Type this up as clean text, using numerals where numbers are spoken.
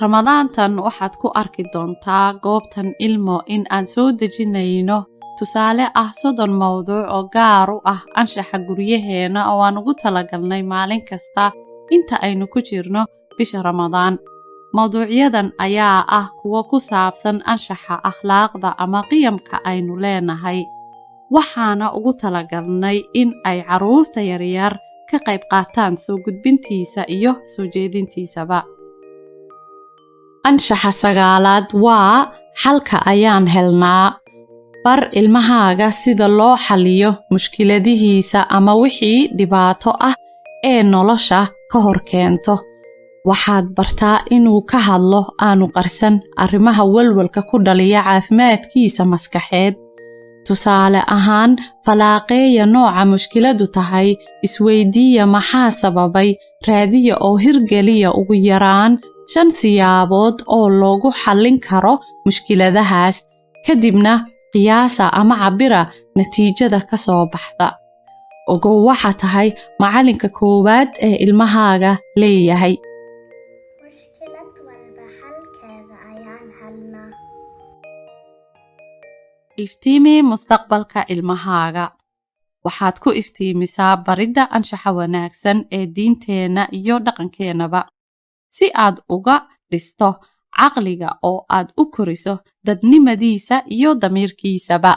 ramadaantan waxaad ku arki doontaa goobtan ilmo in aan soo dejinayno tusaale ah 30 mawduuc oo gaar u ah anshaxa guryaheena oo aan ugu talagalnay maalin kasta inta aynu ku jirno bisha Ramadaan. Mawduucyadan ayaa ah kuwa ku saabsan anshaxa akhlaaqda ama qiyamka aynu leenahay. Waxaana ugu talagalnay in ay caruurta yaryar ka qayb qaataan soo gudbintiisa iyo soo jeedintiisaba. anshaxa 9aad waa xalka ayaan helnaa. bar ilmahaaga sida loo xaliyo mushkiladihiisa ama wixii dhibaato ah ee nolosha ka hor keento. waxaad bartaa inuu ka hadlo aanu qarsan arrimaha walwalka ku dhaliya caafimaadkiisa maskaxeed. tusaale ahaan falaaqeeya nooca mushkiladu tahay, isweydiiya maxaa sababay, raadiya oo hirgeliya ugu yaraan 5 siyaabood oo loogu xallin karo mushkiladahaas, kadibna qiyaasa ama cabira natiijada ka soo baxda. ogow waxa tahay macalinka koowaad ee ilmahaaga leeyahay. mushkilad walba xalkeeda ayaan helnaa. iftiimi mustaqbalka ilmahaaga. waxaad ku iftiimisaa baridda anshaxa wanaagsan ee diinteena iyo dhaqankeenaba, si aad uga dhisto caqliga oo aad u koriso dadnimadiisa iyo damiirkiisaba.